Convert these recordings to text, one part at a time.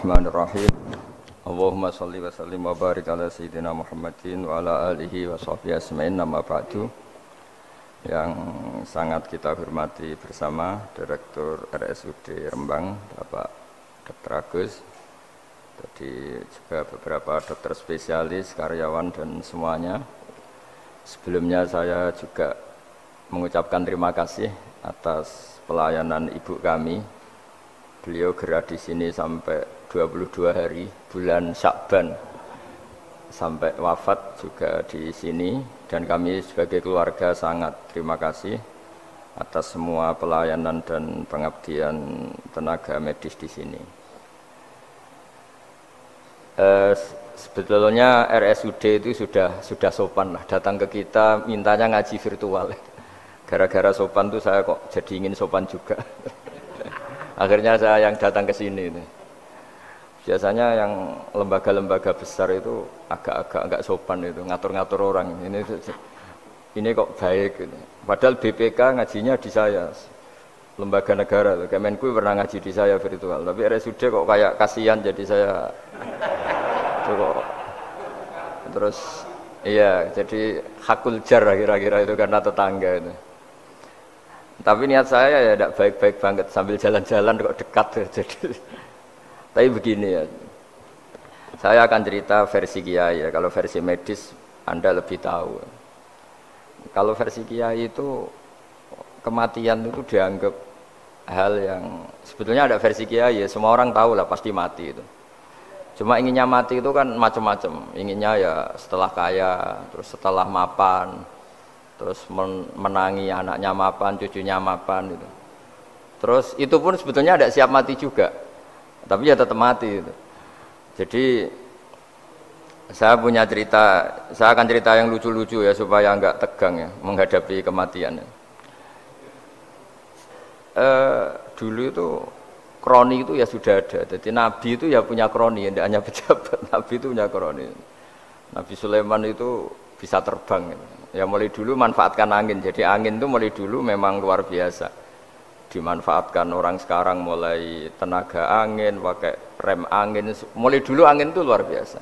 Bismillahirrahmanirrahim. Allahumma sholli wa sallim wa barik ala sayyidina Muhammadin wa ala alihi wa sahbihi asma'in, nama ba'du. Yang sangat kita hormati bersama Direktur RSUD Rembang, Bapak Dr. Agus. Tadi juga beberapa dokter spesialis, karyawan dan semuanya. Sebelumnya saya juga mengucapkan terima kasih atas pelayanan ibu kami. Beliau gerak di sini sampai 22 hari, bulan Syakban, sampai wafat juga di sini. Dan kami sebagai keluarga sangat terima kasih atas semua pelayanan dan pengabdian tenaga medis di sini. Sebetulnya RSUD itu sudah sopan lah, datang ke kita mintanya ngaji virtual. Gara-gara sopan tuh saya kok jadi ingin sopan juga. Akhirnya saya yang datang ke sini. Biasanya yang lembaga-lembaga besar itu agak sopan itu, ngatur-ngatur orang. Ini kok baik. Padahal BPK ngajinya di saya, lembaga negara. Kemenku pernah ngaji di saya virtual. Tapi RSUD kok kayak kasihan, jadi saya kok. Terus iya, jadi hakul jar kira-kira itu karena tetangga itu. Tapi niat saya ya tidak baik-baik banget, sambil jalan-jalan kok dekat. Jadi, tapi begini ya, saya akan cerita versi kiai ya. Kalau versi medis Anda lebih tahu. Kalau versi kiai itu kematian itu dianggap hal yang sebetulnya ada versi kiai ya. Semua orang tahu lah pasti mati itu. Cuma inginnya mati itu kan macam-macam. Inginnya ya setelah kaya, terus setelah mapan, terus menangi anaknya mapan, cucunya mapan gitu. Terus itu pun sebetulnya ada siap mati juga, tapi ya tetap mati gitu. Jadi saya punya cerita, saya akan cerita yang lucu-lucu ya supaya enggak tegang ya menghadapi kematian. Dulu itu kroni itu ya sudah ada. Jadi Nabi itu ya punya kroni, tidak hanya pejabat. Nabi itu punya kroni. Nabi Sulaiman itu bisa terbang gitu. Ya mulai dulu manfaatkan angin. Jadi angin itu mulai dulu memang luar biasa. Dimanfaatkan orang sekarang mulai tenaga angin, pakai rem angin. Mulai dulu angin itu luar biasa.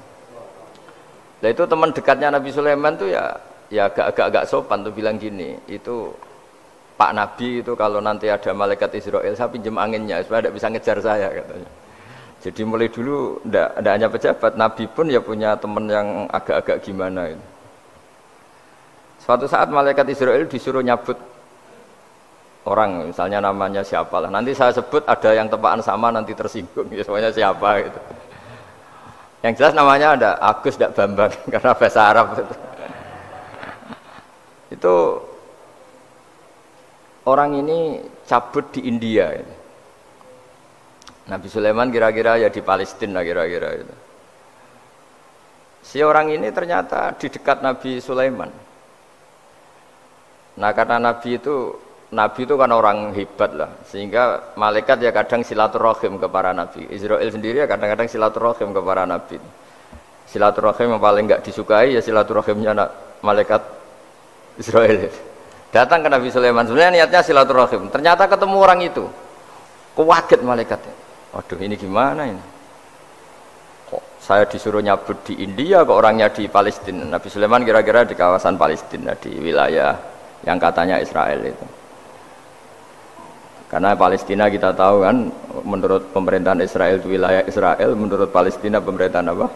Nah itu teman dekatnya Nabi Sulaiman tuh ya agak sopan tuh bilang gini, itu Pak Nabi itu kalau nanti ada malaikat Israel saya pinjam anginnya supaya tidak bisa ngejar saya katanya. Jadi mulai dulu tidak hanya pejabat, Nabi pun ya punya teman yang agak-agak gimana itu. Suatu saat malaikat Israel disuruh nyabut orang, misalnya namanya siapalah. Nanti saya sebut ada yang tepaan sama nanti tersinggung, ya semuanya siapa gitu. Yang jelas namanya ada Agus dan Bambang karena bahasa Arab itu. Itu orang ini cabut di India. Gitu. Nabi Sulaiman kira-kira ya di Palestina kira-kira itu. Si orang ini ternyata di dekat Nabi Sulaiman. Nah karena Nabi itu kan orang hebat lah, sehingga malaikat ya kadang silaturahim ke para Nabi. Israel sendiri ya kadang-kadang silaturahim ke para Nabi. Silaturahim yang paling enggak disukai ya silaturahimnya malaikat Israel. Datang ke Nabi Sulaiman, sebenarnya niatnya silaturahim. Ternyata ketemu orang itu, kaget malaikatnya. Waduh ini gimana ini? Kok saya disuruh nyabut di India, kok orangnya di Palestina? Nabi Sulaiman kira-kira di kawasan Palestina, di wilayah yang katanya Israel itu. Karena Palestina kita tahu kan, menurut pemerintahan Israel itu wilayah Israel, menurut Palestina pemerintahan apa?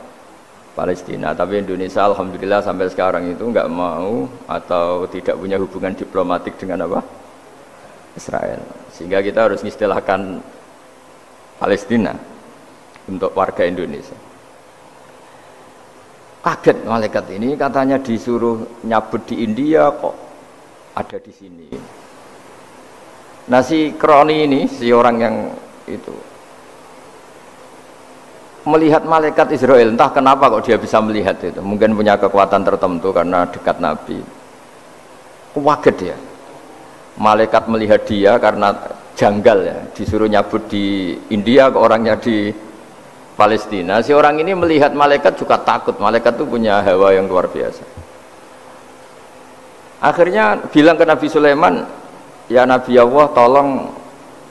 Palestina. Tapi Indonesia alhamdulillah sampai sekarang itu enggak mau atau tidak punya hubungan diplomatik dengan apa? Israel. Sehingga kita harus mengistilahkan Palestina untuk warga Indonesia. Kaget malaikat ini, katanya disuruh nyabut di India kok ada di sini. Nah si kroni ini, si orang yang itu melihat malaikat Israel, entah kenapa kok dia bisa melihat itu, mungkin punya kekuatan tertentu karena dekat Nabi. Kaget dia, malaikat melihat dia karena janggal ya, disuruh nyabut di India ke orangnya di Palestina. Si orang ini melihat malaikat juga takut, malaikat itu punya hawa yang luar biasa. Akhirnya bilang ke Nabi Sulaiman, ya Nabi Allah tolong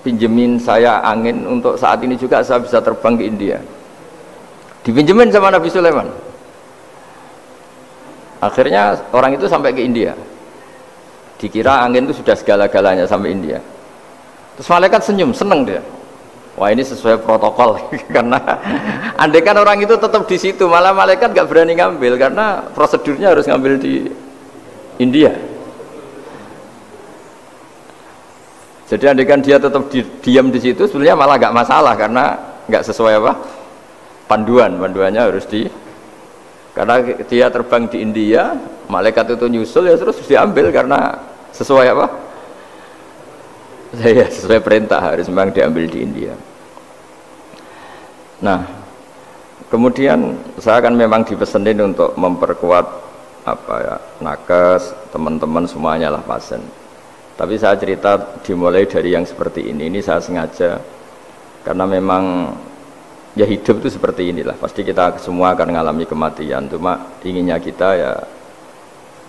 pinjemin saya angin untuk saat ini juga saya bisa terbang ke India. Dipinjemin sama Nabi Sulaiman. Akhirnya orang itu sampai ke India. Dikira angin itu sudah segala-galanya sampai India. Terus malaikat senyum, seneng dia. Wah ini sesuai protokol karena andai kan orang itu tetap di situ, malah malaikat nggak berani ngambil karena prosedurnya harus ngambil di India. Jadi andai kan dia tetap diam di situ, sebenarnya malah nggak masalah karena nggak sesuai apa panduannya harus karena dia terbang di India, malaikat itu nyusul ya terus diambil karena sesuai apa? Saya sesuai perintah harus memang diambil di India. Nah, kemudian saya akan memang dipesenin untuk memperkuat apa ya nakes teman-teman semuanya lah pasien. Tapi saya cerita dimulai dari yang seperti ini saya sengaja karena memang ya hidup itu seperti inilah. Pasti kita semua akan mengalami kematian. Cuma inginnya kita ya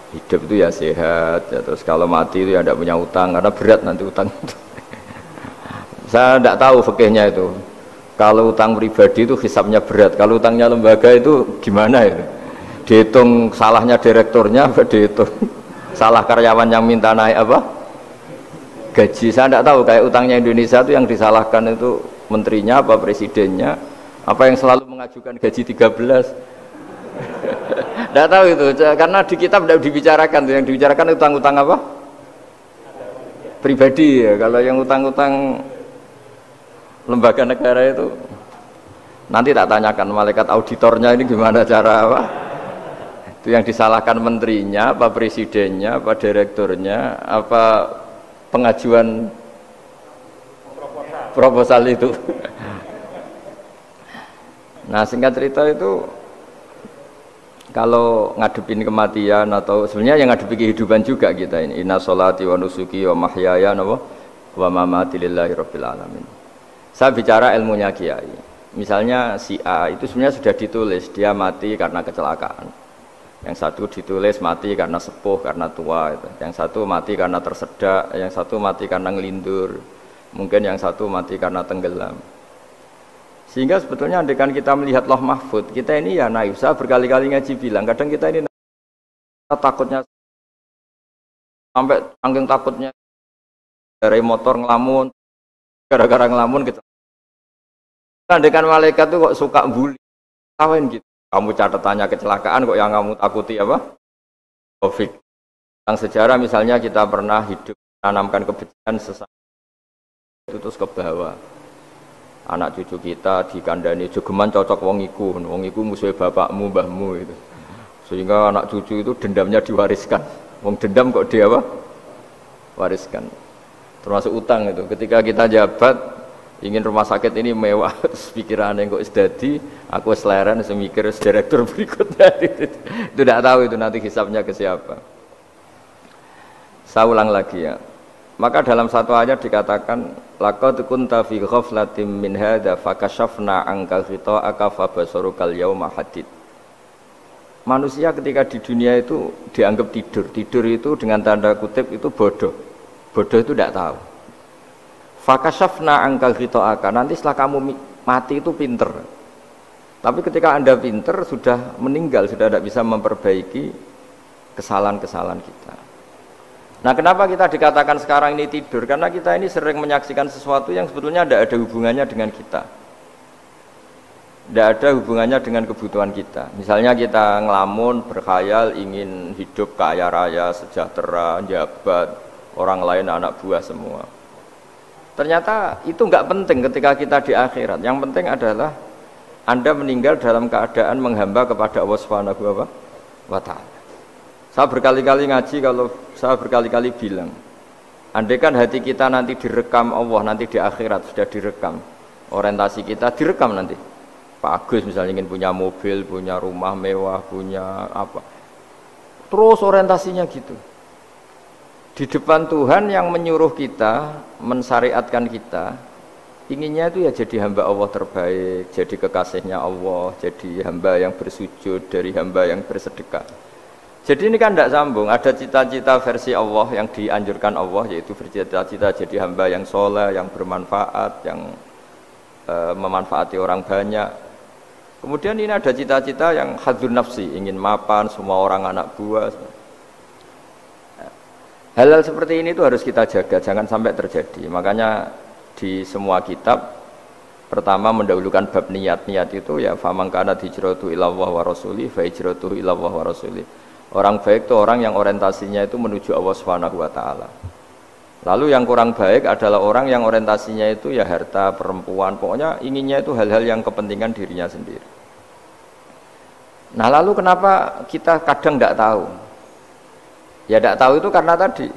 hidup itu ya sehat ya, terus kalau mati itu ya tidak punya utang karena berat nanti utang itu. Saya tidak tahu fikihnya itu. Kalau utang pribadi itu hisabnya berat, kalau utangnya lembaga itu gimana itu? Dihitung salahnya direkturnya apa dihitung salah karyawan yang minta naik apa gaji. Saya tidak tahu kayak utangnya Indonesia itu yang disalahkan itu menterinya apa presidennya apa yang selalu mengajukan gaji 13. Tidak tahu itu karena di kitab tidak dibicarakan, yang dibicarakan utang-utang apa pribadi ya. Kalau yang utang-utang lembaga negara itu nanti tak tanyakan malaikat auditornya ini gimana cara apa itu yang disalahkan menterinya apa presidennya apa direkturnya apa pengajuan proposal itu. Nah singkat cerita itu kalau ngadepin kematian atau sebenarnya yang ngadepi kehidupan juga kita ini inna sholati wa nusuki wa mahyaya wa mamati lillahi rabbil alamin. Saya bicara ilmunya kiai. Misalnya si A itu sebenarnya sudah ditulis dia mati karena kecelakaan. Yang satu ditulis mati karena sepuh, karena tua. Itu. Yang satu mati karena tersedak, yang satu mati karena ngelindur. Mungkin yang satu mati karena tenggelam. Sehingga sebetulnya andaikan kita melihat Lauh Mahfud, kita ini ya naif. Saya berkali-kali ngaji bilang, kadang kita ini takutnya sampai angking takutnya dari motor ngelamun, gara-gara ngelamun gitu. Andaikan malaikat itu kok suka bully, kawan gitu. Kamu catatannya kecelakaan kok yang kamu takuti apa? Covid. Yang sejarah misalnya kita pernah hidup menanamkan kebencian sesama itu terus ke bawah. Anak cucu kita dikandani jogeman cocok wong iku musuh bapakmu, mbahmu itu. Sehingga anak cucu itu dendamnya diwariskan. Wong dendam kok dia apa? Wariskan. Termasuk utang itu. Ketika kita jabat ingin rumah sakit ini mewah, pikirannya kok sedadi, aku seleren semikir direktur berikutnya. Itu tidak tahu itu nanti hisabnya ke siapa. Saya ulang lagi ya. Maka dalam satu ayat dikatakan laqad kunta fi ghaflatin min hadza fakashafna anka ghita'aka fabasarukal yauma hadid. Manusia ketika di dunia itu dianggap tidur. Tidur itu dengan tanda kutip itu bodoh. Bodoh itu tidak tahu. Fakashafna angkal ghita'aka, nanti setelah kamu mati itu pinter. Tapi ketika Anda pinter sudah meninggal, sudah tidak bisa memperbaiki kesalahan-kesalahan kita. Nah kenapa kita dikatakan sekarang ini tidur? Karena kita ini sering menyaksikan sesuatu yang sebetulnya tidak ada hubungannya dengan kita. Tidak ada hubungannya dengan kebutuhan kita. Misalnya kita ngelamun, berkhayal, ingin hidup kaya raya, sejahtera, jabat, orang lain anak buah semua. Ternyata itu nggak penting ketika kita di akhirat. Yang penting adalah Anda meninggal dalam keadaan menghamba kepada Allah Subhanahu wa Ta'ala. Saya berkali-kali ngaji, kalau saya berkali-kali bilang, andaikan hati kita nanti direkam Allah, nanti di akhirat sudah direkam, orientasi kita direkam nanti. Pak Agus misalnya ingin punya mobil, punya rumah mewah, punya apa, terus orientasinya gitu. Di depan Tuhan yang menyuruh kita, mensyariatkan kita, inginnya itu ya jadi hamba Allah terbaik, jadi kekasihnya Allah, jadi hamba yang bersujud, dari hamba yang bersedekah. Jadi ini kan tidak sambung, ada cita-cita versi Allah yang dianjurkan Allah, yaitu bercita-cita jadi hamba yang soleh, yang bermanfaat, yang memanfaati orang banyak. Kemudian ini ada cita-cita yang hadzun nafsi, ingin mapan semua orang anak buah. Hal-hal seperti ini itu harus kita jaga, jangan sampai terjadi. Makanya di semua kitab pertama mendahulukan bab niat itu ya faman kana hijratu ilallah wa rasuli fa hijratuhu ilallah wa rasuli. Orang baik itu orang yang orientasinya itu menuju Allah Subhanahu wa taala. Lalu yang kurang baik adalah orang yang orientasinya itu ya harta, perempuan, pokoknya inginnya itu hal-hal yang kepentingan dirinya sendiri. Nah, lalu kenapa kita kadang tidak tahu? Ya tidak tahu itu karena tadi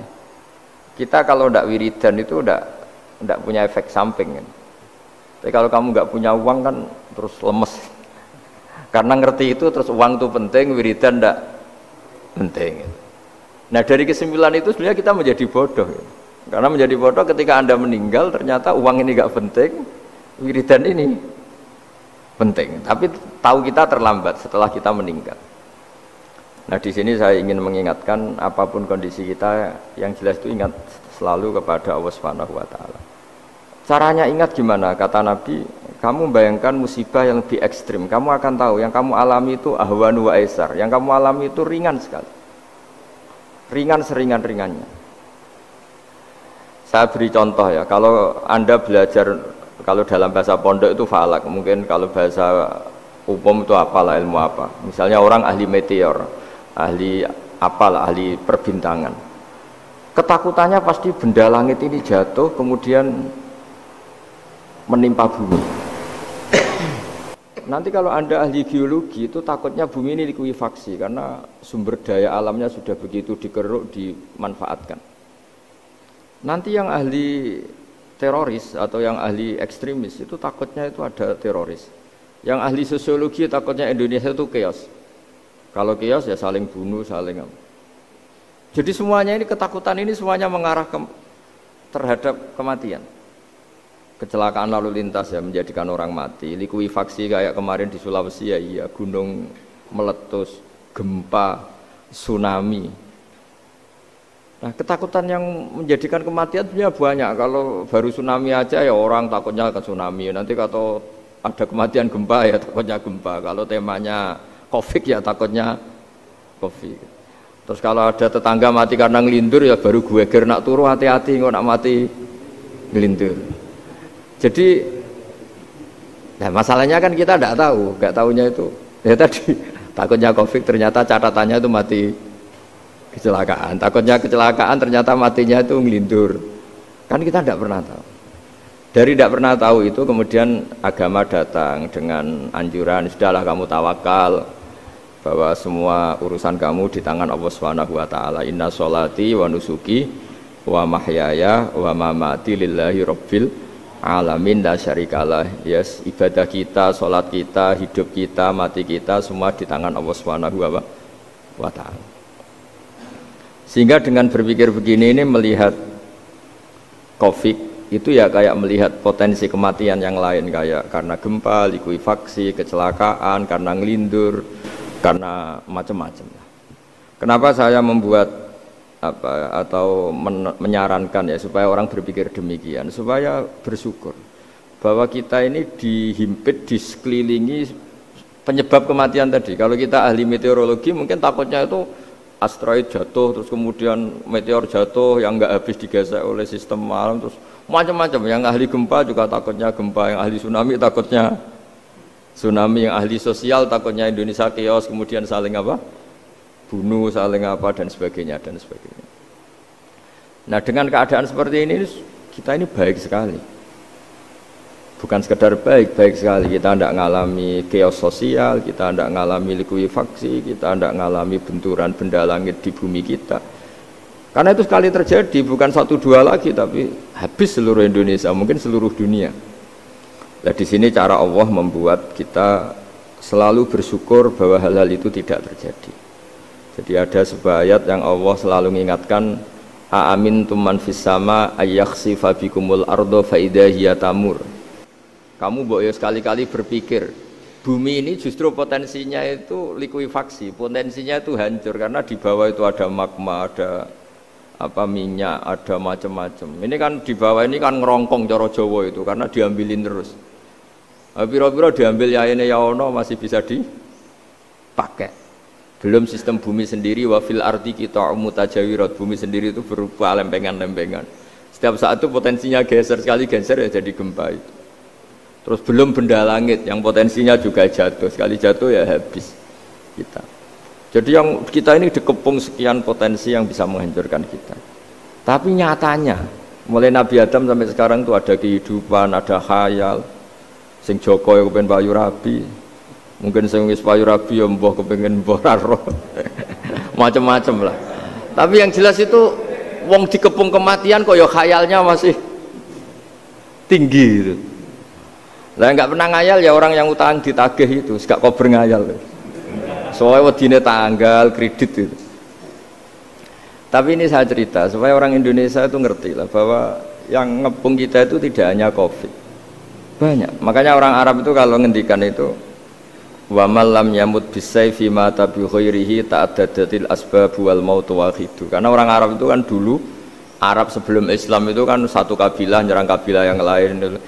kita kalau tidak wiridan itu tidak punya efek samping kan. Tapi kalau kamu nggak punya uang kan terus lemes. Karena ngerti itu terus uang itu penting, wiridan tidak penting. Nah dari kesimpulan itu sebenarnya kita menjadi bodoh. Karena menjadi bodoh ketika Anda meninggal ternyata uang ini nggak penting, wiridan ini penting. Tapi tahu kita terlambat setelah kita meninggal. Nah di sini saya ingin mengingatkan apapun kondisi kita yang jelas itu ingat selalu kepada Allah Subhanahu wa taala. Caranya ingat gimana? Kata Nabi, kamu bayangkan musibah yang lebih ekstrim, kamu akan tahu yang kamu alami itu ahwanu wa aisar, yang kamu alami itu ringan sekali. Ringan seringan-ringannya. Saya beri contoh ya, kalau Anda belajar, kalau dalam bahasa pondok itu falak, mungkin kalau bahasa umum itu apalah, ilmu apa. Misalnya orang ahli meteor, ahli apalah, ahli perbintangan. Ketakutannya pasti benda langit ini jatuh kemudian menimpa bumi. Nanti kalau Anda ahli geologi itu takutnya bumi ini likuifaksi karena sumber daya alamnya sudah begitu dikeruk, dimanfaatkan. Nanti yang ahli teroris atau yang ahli ekstremis itu takutnya itu ada teroris. Yang ahli sosiologi takutnya Indonesia itu chaos. Kalau chaos ya saling bunuh, saling apa. Jadi semuanya ini ketakutan ini semuanya mengarah terhadap kematian. Kecelakaan lalu lintas ya menjadikan orang mati, likuifaksi kayak kemarin di Sulawesi ya iya, gunung meletus, gempa, tsunami. Nah ketakutan yang menjadikan kematian sebenarnya banyak. Kalau baru tsunami aja ya orang takutnya ke tsunami, nanti kalau ada kematian gempa ya takutnya gempa, kalau temanya Covid ya takutnya Covid. Terus kalau ada tetangga mati karena ngelindur ya baru gue nak turu hati-hati kok nak mati ngelindur. Jadi, nah masalahnya kan kita tidak tahu, nggak tahunya itu, ya tadi takutnya Covid ternyata catatannya itu mati kecelakaan, takutnya kecelakaan ternyata matinya itu ngelindur, kan kita tidak pernah tahu. Dari tidak pernah tahu itu kemudian agama datang dengan anjuran, sudahlah kamu tawakal bahwa semua urusan kamu di tangan Allah Subhanahu wa taala. Inna sholati wa nusuki wa mahyaya wa mamati lillahi rabbil alamin la syarikalah. Yes, ibadah kita, sholat kita, hidup kita, mati kita semua di tangan Allah Subhanahu wa taala. Sehingga dengan berpikir begini ini melihat Covid itu ya kayak melihat potensi kematian yang lain, kayak karena gempa, likuifaksi, kecelakaan, karena ngelindur, karena macam-macam. Kenapa saya membuat atau menyarankan ya supaya orang berpikir demikian, supaya bersyukur bahwa kita ini dihimpit, disekelilingi penyebab kematian tadi. Kalau kita ahli meteorologi mungkin takutnya itu asteroid jatuh, terus kemudian meteor jatuh yang nggak habis digesek oleh sistem alam, terus macam-macam. Yang ahli gempa juga takutnya gempa, yang ahli tsunami takutnya tsunami, yang ahli sosial takutnya Indonesia chaos, kemudian saling apa? Bunuh, saling apa dan sebagainya dan sebagainya. Nah dengan keadaan seperti ini kita ini baik sekali. Bukan sekedar baik, baik sekali. Kita tidak mengalami chaos sosial, kita tidak mengalami likuifaksi, kita tidak mengalami benturan benda langit di bumi kita. Karena itu sekali terjadi, bukan 1-2 lagi, tapi habis seluruh Indonesia, mungkin seluruh dunia. Nah di sini cara Allah membuat kita selalu bersyukur bahwa hal-hal itu tidak terjadi. Jadi ada sebuah ayat yang Allah selalu mengingatkan, a'amintum man fis sama ayyakhsifa bikumul ardo fa idza hiya tamur. Kamu boleh sekali-kali berpikir bumi ini justru potensinya itu likuifaksi, potensinya itu hancur karena di bawah itu ada magma, ada apa minyak, ada macam-macam. Ini kan di bawah ini kan ngerongkong cara Jawa itu karena diambilin terus. Piro-piro diambil yaene ya ono masih bisa dipakai. Belum sistem bumi sendiri wa fil ardi qita'um mutajawirat, bumi sendiri itu berupa lempengan-lempengan. Setiap saat itu potensinya geser, sekali geser ya jadi gempa itu. Terus belum benda langit yang potensinya juga jatuh, sekali jatuh ya habis kita. Jadi yang kita ini dikepung sekian potensi yang bisa menghancurkan kita. Tapi nyatanya mulai Nabi Adam sampai sekarang itu ada kehidupan, ada khayal. Sing Joko ya kepengen payu rabi, mungkin sing wis payu rabi ya mbah kepengen mbah roh. Macam-macam lah. Tapi yang jelas itu wong dikepung kematian kok ya khayalnya masih tinggi gitu. Lah enggak pernah ngayal ya orang yang utang ditagih itu, gak kober ngayal. Soalnya wedine tanggal kredit itu. Tapi ini saya cerita supaya orang Indonesia itu ngerti lah bahwa yang ngepung kita itu tidak hanya Covid. Banyak. Makanya orang Arab itu kalau ngendikan itu wa man lam yamut bisayfi mata bi khairihi ta'addadatil asbab wal maut wahidu. Karena orang Arab itu kan dulu Arab sebelum Islam itu kan satu kabilah nyerang kabilah yang lain.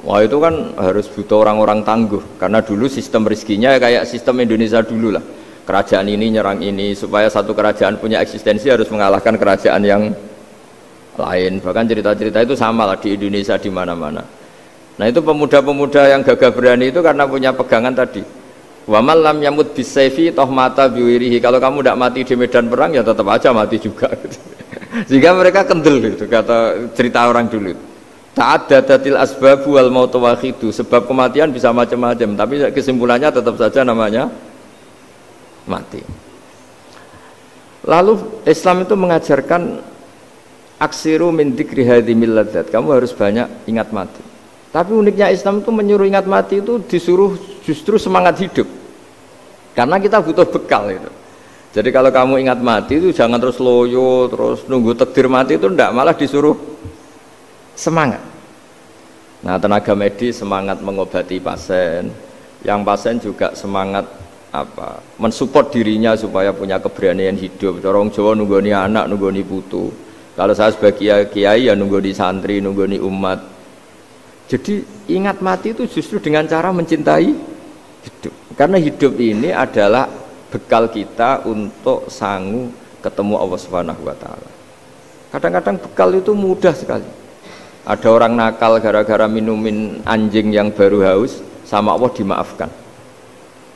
Wah itu kan harus butuh orang-orang tangguh karena dulu sistem rezekinya kayak sistem Indonesia dulu lah. Kerajaan ini nyerang ini supaya satu kerajaan punya eksistensi harus mengalahkan kerajaan yang lain. Bahkan cerita-cerita itu sama lah di Indonesia di mana-mana. Nah itu pemuda-pemuda yang gagah berani itu karena punya pegangan tadi. Wa man lam yamut bisayfi toh mata biwirihi. Kalau kamu tidak mati di medan perang ya tetap aja mati juga. Sehingga mereka kendel gitu kata cerita orang dulu. Ta'addadatil asbab wal maut wahidu. Sebab kematian bisa macam-macam, tapi kesimpulannya tetap saja namanya mati. Lalu Islam itu mengajarkan aksiru min dzikri hadhimil ladzat. Kamu harus banyak ingat mati. Tapi uniknya Islam itu menyuruh ingat mati itu disuruh justru semangat hidup. Karena kita butuh bekal itu. Jadi kalau kamu ingat mati itu jangan terus loyo, terus nunggu takdir mati itu enggak, malah disuruh semangat. Nah, tenaga medis semangat mengobati pasien, yang pasien juga semangat apa? Mensupport dirinya supaya punya keberanian hidup. Orang Jawa nunggoni anak, nunggoni putu. Kalau saya sebagai kiai ya nunggoni santri, nunggoni umat. Jadi ingat mati itu justru dengan cara mencintai hidup. Karena hidup ini adalah bekal kita untuk sanggup ketemu Allah Subhanahu wa taala. Kadang-kadang bekal itu mudah sekali. Ada orang nakal gara-gara minumin anjing yang baru haus, sama Allah dimaafkan.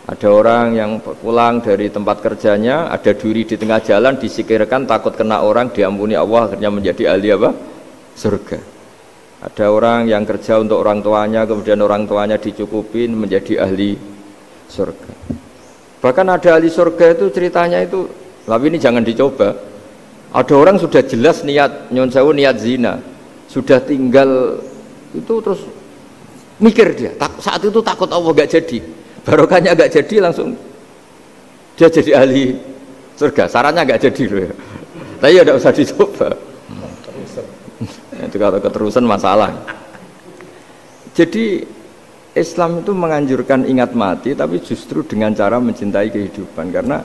Ada orang yang pulang dari tempat kerjanya, ada duri di tengah jalan, disikirkan takut kena orang, diampuni Allah, akhirnya menjadi ahli apa? Surga. Ada orang yang kerja untuk orang tuanya, kemudian orang tuanya dicukupin menjadi ahli surga. Bahkan ada ahli surga itu ceritanya itu, tapi ini jangan dicoba. Ada orang sudah jelas niat nyon sewu, niat zina, sudah tinggal itu terus mikir dia. Saat itu takut Allah gak jadi, barokahnya gak jadi langsung dia jadi ahli surga. Sarannya gak jadi loh ya. Tapi ya tidak usah dicoba. Itu kalau keterusan masalah. Jadi Islam itu menganjurkan ingat mati, tapi justru dengan cara mencintai kehidupan. Karena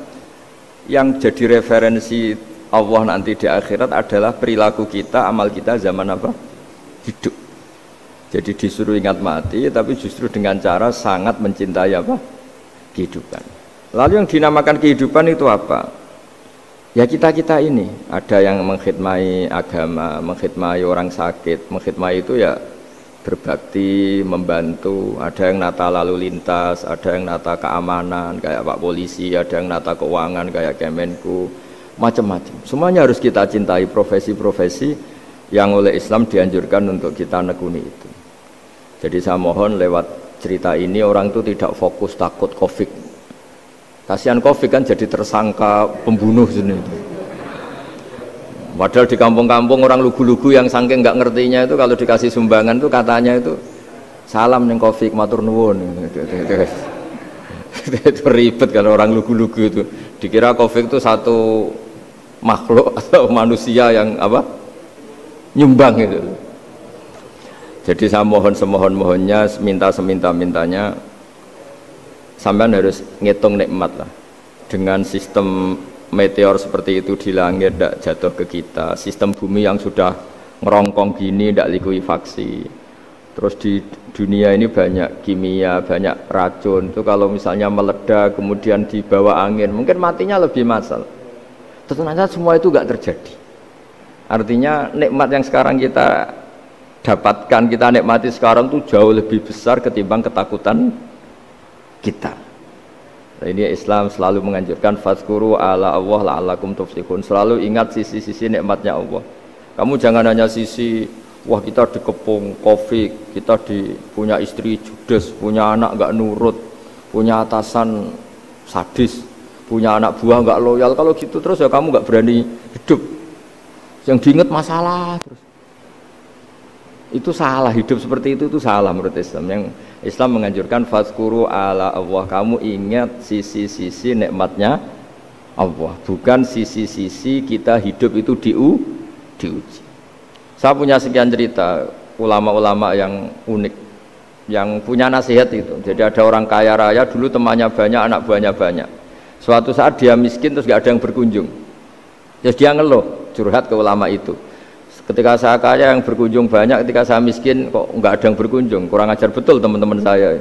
yang jadi referensi Allah nanti di akhirat adalah perilaku kita, amal kita zaman apa? Hidup. Jadi disuruh ingat mati, tapi justru dengan cara sangat mencintai apa? Kehidupan. Lalu yang dinamakan kehidupan itu apa? Ya kita-kita ini, ada yang mengkhidmati agama, mengkhidmati orang sakit, mengkhidmati itu ya berbakti, membantu, ada yang nata lalu lintas, ada yang nata keamanan kayak Pak Polisi, ada yang nata keuangan kayak Kemenku, macam-macam. Semuanya harus kita cintai, profesi-profesi yang oleh Islam dianjurkan untuk kita nekuni itu. Jadi saya mohon lewat cerita ini orang itu tidak fokus takut Covid. Kasihan Covid kan jadi tersangka pembunuh sini. Padahal di kampung-kampung orang lugu-lugu yang saking nggak ngertinya itu kalau dikasih sumbangan itu katanya itu salam neng Covid matur nuwun. Itu ribet kalau orang lugu-lugu itu. Dikira Covid itu satu makhluk atau manusia yang apa? Nyumbang itu. Jadi saya mohon semohon-mohonnya, minta seminta-mintanya, sampean harus ngitung nikmat lah. Dengan sistem meteor seperti itu di langit tidak jatuh ke kita, sistem bumi yang sudah ngerongkong gini tidak likuifaksi, Terus di dunia ini banyak kimia, banyak racun. Itu kalau misalnya meledak kemudian dibawa angin, mungkin matinya lebih massal. Ternyata semua itu enggak terjadi. Artinya nikmat yang sekarang kita dapatkan, kita nikmati sekarang itu jauh lebih besar ketimbang ketakutan kita. Nah, ini Islam selalu menganjurkan fazkuru ala Allah la'allakum tuflihun. Selalu ingat sisi-sisi nikmatnya Allah. Kamu jangan hanya sisi wah kita dikepung Covid, kita punya istri judes, punya anak enggak nurut, punya atasan sadis, punya anak buah enggak loyal. Kalau gitu terus ya kamu enggak berani hidup. Yang diingat masalah terus. Itu salah, hidup seperti itu salah menurut Islam. Yang Islam menganjurkan fazkuru ala Allah, kamu ingat sisi-sisi nikmatnya Allah, bukan sisi-sisi kita hidup itu diuji. Saya punya sekian cerita ulama-ulama yang unik, yang punya nasihat itu. Jadi ada orang kaya raya dulu temannya banyak, anak buahnya banyak. Suatu saat dia miskin terus gak ada yang berkunjung. Terus dia ngeluh, curhat ke ulama itu. Ketika saya kaya yang berkunjung banyak, ketika saya miskin kok nggak ada yang berkunjung, kurang ajar betul teman-teman saya.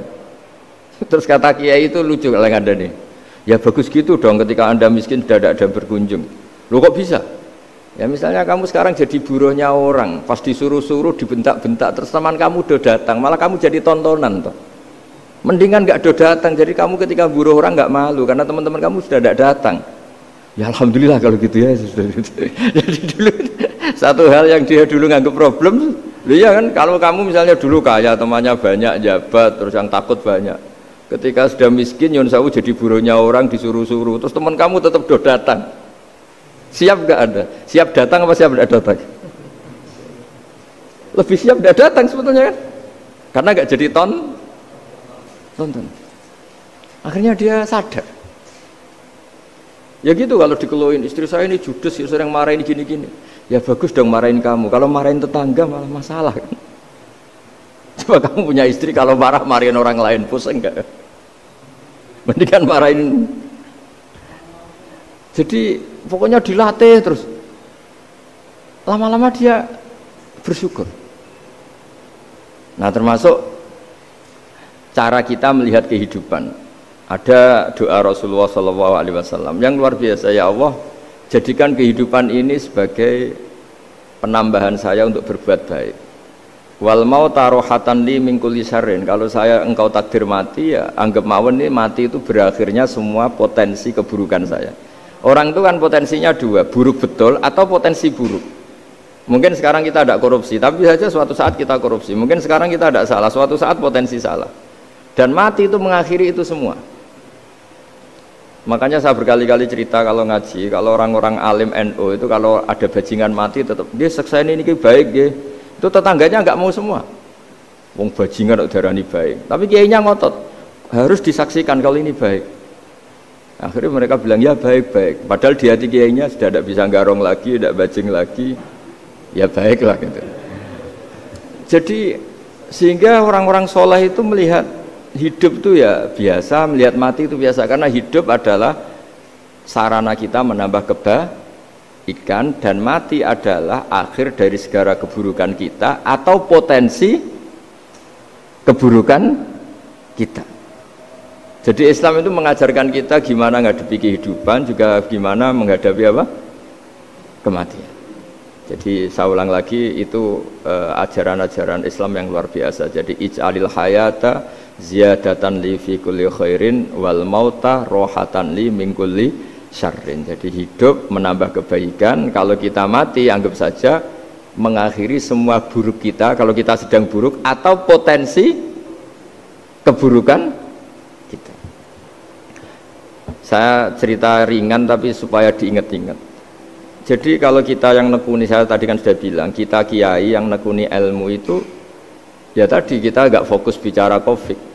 Terus kata kiai itu lucu kalau yang ada nih, ya bagus gitu dong ketika anda miskin sudah ada yang berkunjung. Loh kok bisa? Ya misalnya kamu sekarang jadi buruhnya orang, pas disuruh-suruh dibentak-bentak, terus teman kamu udah datang, malah kamu jadi tontonan toh. Mendingan nggak udah datang, jadi kamu ketika buruh orang nggak malu karena teman-teman kamu sudah tidak datang. Ya alhamdulillah kalau gitu ya. Jadi dulu satu hal yang dia dulu nganggap problem, iya kan, kalau kamu misalnya dulu kaya, temannya banyak, jabat, terus yang takut banyak. Ketika sudah miskin, Yun Sawu jadi buruhnya orang, disuruh-suruh, terus teman kamu tetap udah datang. Siap nggak ada? Siap datang apa siap tidak datang? Lebih siap tidak datang sebetulnya kan? Karena nggak jadi tonton. Akhirnya dia sadar. Ya gitu kalau dikeluhin, istri saya ini judes, ya sering marahin gini-gini. Ya bagus dong marahin kamu, kalau marahin tetangga malah masalah kan. Coba kamu punya istri kalau marahin orang lain, pusing enggak? Mendingan marahin. Jadi pokoknya dilatih terus. Lama-lama dia bersyukur. Nah termasuk cara kita melihat kehidupan. Ada doa Rasulullah SAW yang luar biasa, ya Allah jadikan kehidupan ini sebagai penambahan saya untuk berbuat baik. Wal mauta rohatan li min kulli syarrin, kalau saya engkau takdir mati ya anggap mawon ini mati itu berakhirnya semua potensi keburukan saya. Orang itu kan potensinya dua, buruk betul atau potensi buruk. Mungkin sekarang kita tidak korupsi, tapi saja suatu saat kita korupsi. Mungkin sekarang kita tidak salah, suatu saat potensi salah. Dan mati itu mengakhiri itu semua. Makanya saya berkali-kali cerita kalau ngaji, kalau orang-orang alim NU itu kalau ada bajingan mati tetap dia seksa ini baik dia. Itu tetangganya nggak mau semua. Wong bajingan kok darani baik. Tapi kiainya ngotot harus disaksikan kalau ini baik. Akhirnya mereka bilang ya baik-baik. Padahal di hati kiainya sudah tidak bisa garong lagi, tidak bajing lagi. Ya baiklah gitu. Jadi sehingga orang-orang soleh itu melihat hidup itu ya biasa, melihat mati itu biasa, karena hidup adalah sarana kita menambah kebaikan dan mati adalah akhir dari segala keburukan kita atau potensi keburukan kita. Jadi Islam itu mengajarkan kita gimana menghadapi kehidupan, juga gimana menghadapi apa? Kematian. Jadi saya ulang lagi, itu ajaran-ajaran Islam yang luar biasa. Jadi ij'alil hayata ziyadatan li fi kulli khairin wal mauta rohatan li min kulli syarrin. Jadi hidup menambah kebaikan, kalau kita mati anggap saja mengakhiri semua buruk kita kalau kita sedang buruk atau potensi keburukan kita. Saya cerita ringan tapi supaya diingat-ingat. Jadi kalau kita yang nekuni, saya tadi kan sudah bilang, kita kiai yang nekuni ilmu itu ya tadi kita agak fokus bicara Covid.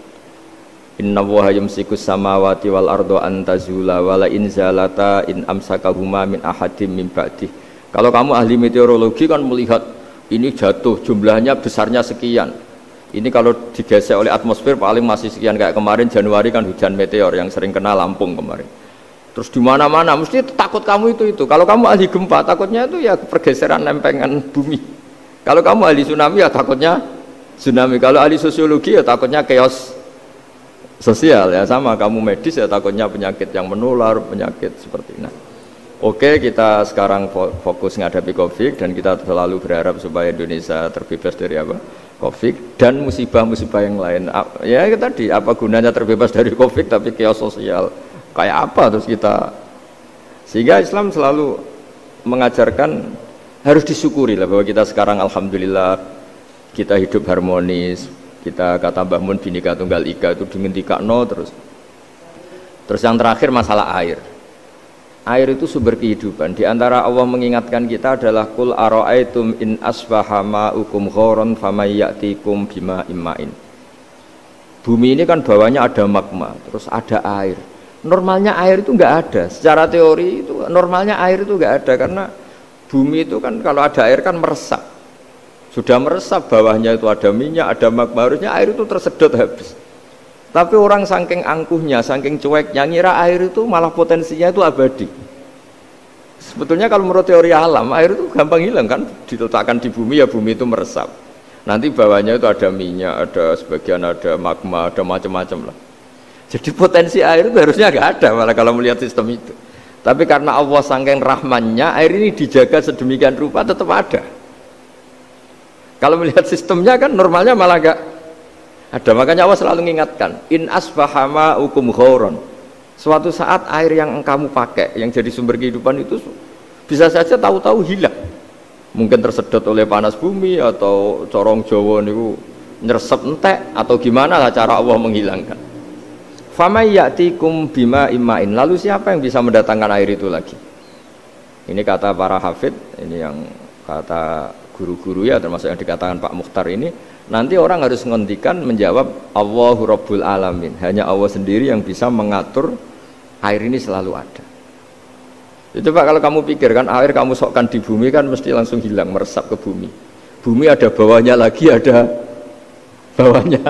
Inna Allaha yumsikus samawati wal ardo antazula wala in zalata in amsakahuma min ahadim min ba'dih. Kalau kamu ahli meteorologi kan melihat ini jatuh jumlahnya besarnya sekian. Ini kalau digesek oleh atmosfer paling masih sekian, kayak kemarin Januari kan hujan meteor yang sering kena Lampung kemarin. Terus di mana-mana mesti takut kamu itu. Kalau kamu ahli gempa takutnya itu ya pergeseran lempengan bumi. Kalau kamu ahli tsunami ya takutnya tsunami. Kalau ahli sosiologi ya takutnya chaos sosial ya, sama kamu medis ya takutnya penyakit yang menular, penyakit seperti ini. Oke, kita sekarang fokus menghadapi Covid dan kita selalu berharap supaya Indonesia terbebas dari apa? Covid dan musibah-musibah yang lain. Ya tadi, apa gunanya terbebas dari Covid tapi chaos sosial kayak apa terus kita? Sehingga Islam selalu mengajarkan harus disyukuri lah bahwa kita sekarang alhamdulillah kita hidup harmonis. Kita kata Mbah Mun Bhinneka Tunggal Ika itu dingentikakno terus yang terakhir masalah air. Air itu sumber kehidupan. Di antara Allah mengingatkan kita adalah kul ara'aitum in asbaha ma'ukum ghoron famay ya'tikum bima imma'in. Bumi ini kan bawahnya ada magma, terus ada air. Normalnya air itu enggak ada. Secara teori itu normalnya air itu enggak ada karena bumi itu kan kalau ada air kan meresap. Sudah meresap, bawahnya itu ada minyak, ada magma, harusnya air itu tersedot habis. Tapi orang saking angkuhnya, saking cueknya, ngira air itu malah potensinya itu abadi. Sebetulnya kalau menurut teori alam, air itu gampang hilang kan, diletakkan di bumi ya bumi itu meresap. Nanti bawahnya itu ada minyak, ada sebagian ada magma, ada macam-macam lah. Jadi potensi air itu harusnya nggak ada malah kalau melihat sistem itu. Tapi karena Allah saking rahmannya, air ini dijaga sedemikian rupa tetap ada. Kalau melihat sistemnya kan normalnya malah gak ada. Makanya Allah selalu mengingatkan in asbaha ma'ukum ghoron. Suatu saat air yang kamu pakai yang jadi sumber kehidupan itu bisa saja tahu-tahu hilang. Mungkin tersedot oleh panas bumi atau corong Jawa niku nyeresep entek atau gimana lah cara Allah menghilangkan. Famay ya'tikum bima imma'in. Lalu siapa yang bisa mendatangkan air itu lagi? Ini kata para hafidh, ini yang kata guru-guru ya termasuk yang dikatakan Pak Mukhtar ini, nanti orang harus menghentikan menjawab Allahu Rabbul Alamin, hanya Allah sendiri yang bisa mengatur air ini selalu ada. Itu Pak, kalau kamu pikir kan air kamu sokkan di bumi kan mesti langsung hilang, meresap ke bumi. Bumi ada bawahnya lagi, ada bawahnya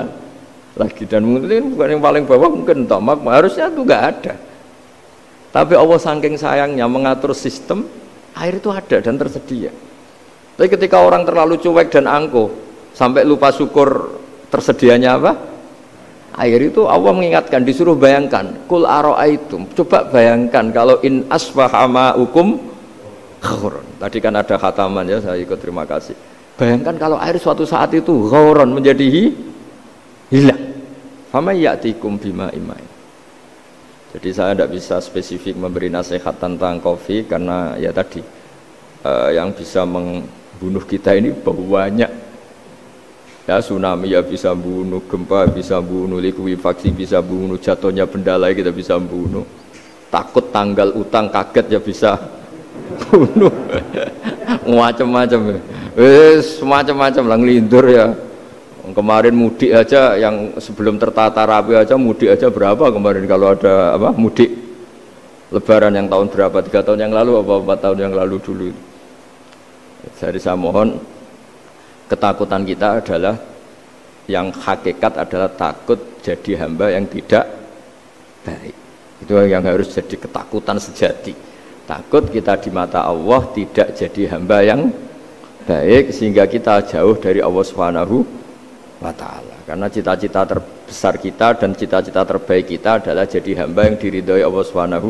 lagi, dan mungkin bukan yang paling bawah mungkin tomak, harusnya itu nggak ada. Tapi Allah saking sayangnya mengatur sistem, air itu ada dan tersedia. Tapi ketika orang terlalu cuek dan angkuh sampai lupa syukur tersedianya apa? Air itu Allah mengingatkan, disuruh bayangkan, kul ara'aitum, coba bayangkan kalau in asbaha ma'ukum ghoron. Tadi kan ada khataman ya, saya ikut, terima kasih. Bayangkan kalau air suatu saat itu ghoron menjadi hilang. Fama ya'tikum bima imma'in. Jadi saya tidak bisa spesifik memberi nasihat tentang Covid karena ya tadi yang bisa bunuh kita ini banyak ya, tsunami ya bisa bunuh, gempa bisa bunuh, likuifaksi bisa bunuh, jatuhnya benda lain kita bisa bunuh, takut tanggal utang kaget ya bisa bunuh macam-macam semacam-macam lah, ngelindur ya. Kemarin mudik aja yang sebelum tertata rapi aja, mudik aja berapa kemarin kalau ada apa mudik lebaran yang tahun berapa, 3 tahun yang lalu apa 4 tahun yang lalu dulu. Jadi saya mohon, ketakutan kita adalah yang hakikat adalah takut jadi hamba yang tidak baik. Itu yang harus jadi ketakutan sejati. Takut kita di mata Allah tidak jadi hamba yang baik sehingga kita jauh dari Allah Subhanahu wa ta'ala. Karena cita-cita terbesar kita dan cita-cita terbaik kita adalah jadi hamba yang diridhoi Allah Subhanahu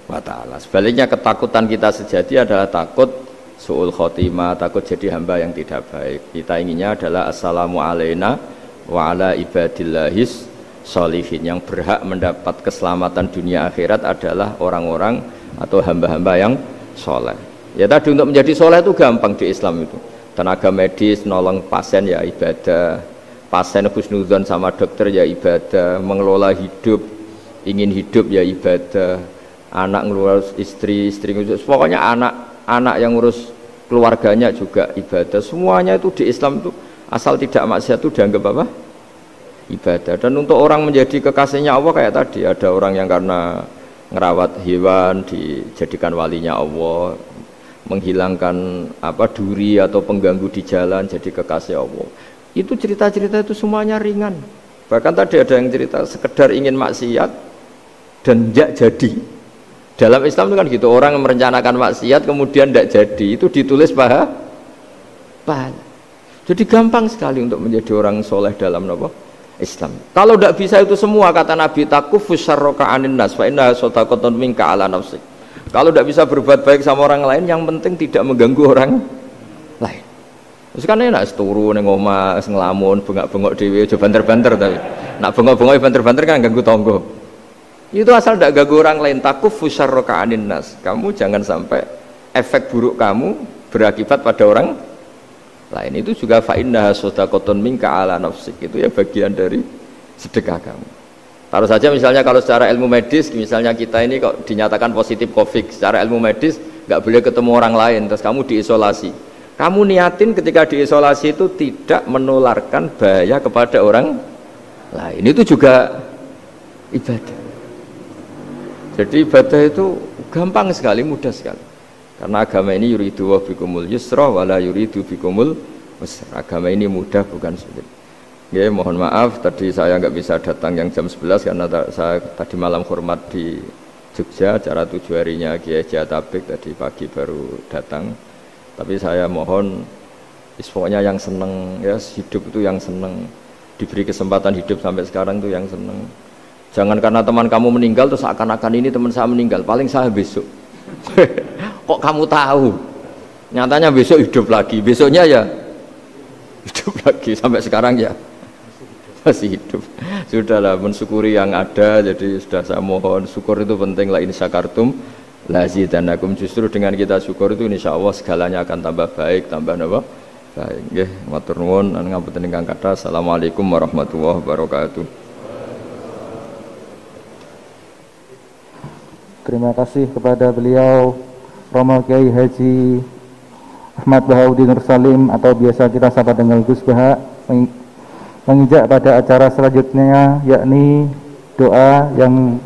wa ta'ala. Sebaliknya ketakutan kita sejati adalah takut su'ul khotimah, takut jadi hamba yang tidak baik. Kita inginnya adalah assalamu alaina wa ala ibadillahis sholihin. Yang berhak mendapat keselamatan dunia akhirat adalah orang-orang atau hamba-hamba yang soleh. Ya tadi, untuk menjadi soleh itu gampang di Islam itu. Tenaga medis nolong pasien ya ibadah, pasien husnudzon sama dokter ya ibadah, mengelola hidup, ingin hidup ya ibadah, anak ngurus istri, ngurus, pokoknya anak yang ngurus keluarganya juga ibadah. Semuanya itu di Islam itu asal tidak maksiat itu dianggap apa? Ibadah. Dan untuk orang menjadi kekasihnya Allah kayak tadi, ada orang yang karena ngerawat hewan dijadikan walinya Allah, menghilangkan apa duri atau pengganggu di jalan jadi kekasih Allah. Itu cerita-cerita itu semuanya ringan. Bahkan tadi ada yang cerita sekedar ingin maksiat dan tidak jadi. Dalam Islam itu kan gitu, orang merencanakan maksiat kemudian tidak jadi, itu ditulis pahala. Jadi gampang sekali untuk menjadi orang soleh dalam apa? Islam. Kalau tidak bisa itu semua, kata Nabi, takufus syarroka anin nas fa inna sadaqatun minka ala nafsik. Kalau tidak bisa berbuat baik sama orang lain, yang penting tidak mengganggu orang lain. Terus kan enak turu ning omah ngelamun bengak-bengok dhewe aja banter-banter, tapi nak bengok-bengok banter-banter kan ganggu tangga. Itu asal tidak ganggu orang lain. Takufus syarroka anin nas. Kamu jangan sampai efek buruk kamu berakibat pada orang lain. Itu juga fa inna sadaqatun minka ala nafsik. Itu ya bagian dari sedekah kamu. Taruh saja misalnya kalau secara ilmu medis, misalnya kita ini kok dinyatakan positif COVID, secara ilmu medis nggak boleh ketemu orang lain, terus kamu diisolasi. Kamu niatin ketika diisolasi itu tidak menularkan bahaya kepada orang lain. Itu juga ibadah. Jadi ibadah itu gampang sekali, mudah sekali. Karena agama ini yuridu wa bikumul yusra wala yuridu bikumul usra. Agama ini mudah, bukan sulit. Ya, mohon maaf tadi saya nggak bisa datang yang jam 11 karena saya tadi malam hormat di Jogja, acara 7 harinya Kiai Jatabek, tadi pagi baru datang. Tapi saya mohon pokoknya yang seneng ya, hidup itu yang seneng, diberi kesempatan hidup sampai sekarang itu yang seneng. Jangan karena teman kamu meninggal terus akan-akan ini teman saya meninggal, paling saya besok. Kok kamu tahu? Nyatanya besok hidup lagi, besoknya ya hidup lagi, sampai sekarang ya masih hidup. Sudahlah, mensyukuri yang ada. Jadi sudah saya mohon, syukur itu penting. La in syakartum lazidanakum. Justru dengan kita syukur itu insya Allah segalanya akan tambah baik, tambah apa? Baik. Nggih, matur nuwun ngapunten ingkang kathah. Assalamualaikum warahmatullahi wabarakatuh. Terima kasih kepada beliau Romo Kiai Haji Ahmad Bahauddin Nur Salim atau biasa kita sapa dengan Gus Baha. Menginjak pada acara selanjutnya, yakni doa yang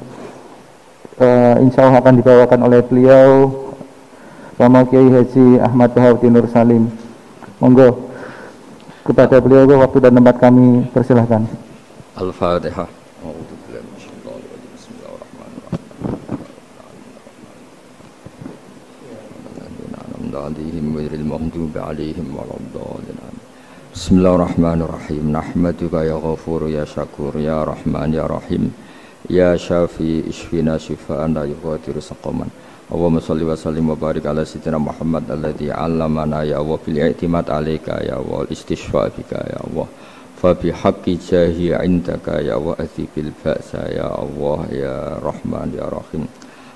insya Allah akan dibawakan oleh beliau Romo Kiai Haji Ahmad Bahauddin Nur Salim. Monggo kepada beliau waktu dan tempat kami persilahkan. Al-Fatihah. Bismillahirrahmanirrahim. Nahmaduka ya ghafur ya syakur ya rahman ya rahim ya syafi ishfina syifaan la yughadiru saqaman. Allahumma shalli wa sallim wa barik ala sayyidina Muhammad alladzi 'allamana ya wa bil i'timad 'alaika ya wa istishfa bika ya Allah. Fa bi haqqi jahi 'indaka ya wa athibil ba'sa ya Allah ya rahman ya rahim.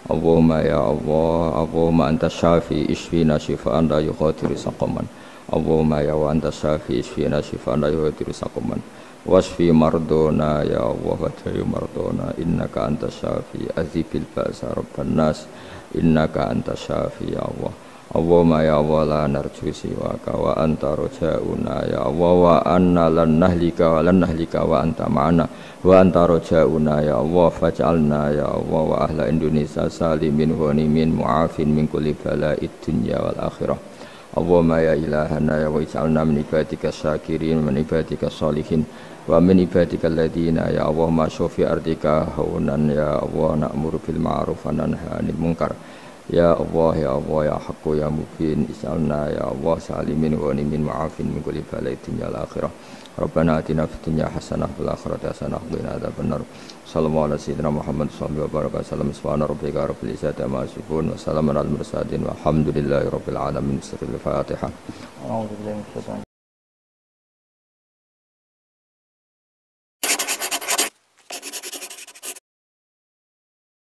Allahumma ya Allah, Allahumma anta syafi ishfina syifaan la yughadiru saqaman. Allahumma ya wa anta syafi ishfina syifaan la yughadiru saqaman. Wasfi mardona ya Allah wa ta'i mardona innaka anta syafi azibil ba'sa rabban nas innaka anta syafi ya Allah. Allahumma ya Allah la narju siwaka wa anta rojauna ya Allah wa anna lan nahlika wa anta ma'ana wa anta rojauna ya Allah faj'alna ya Allah wa ahla Indonesia salimin ghanimin mu'afin min kulli bala'id dunya wal akhirah. Allahumma ya ilahana ya wa ij'alna min ibadika syakirin min ibadika sholihin wa min ibadika alladhina ya Allah ma syofi ardika haunan ya Allah na'muru bil ma'ruf wa nanha 'anil munkar. Ya Allah ya Allah ya haqqu ya mubin ij'alna ya Allah salimin ghanimin mu'afin min kulli bala'id dunya wal akhirah. Rabbana atina fid dunya hasanah wal akhirati hasanah wa qina adzabannar. Sallallahu alaihi wasallam Muhammad sallallahu alaihi wasallam. Subhana rabbika rabbil izzati amma yasifun wa salamun alal mursalin walhamdulillahi rabbil alamin. Al-Fatihah. A'udzu billahi minasyaitonir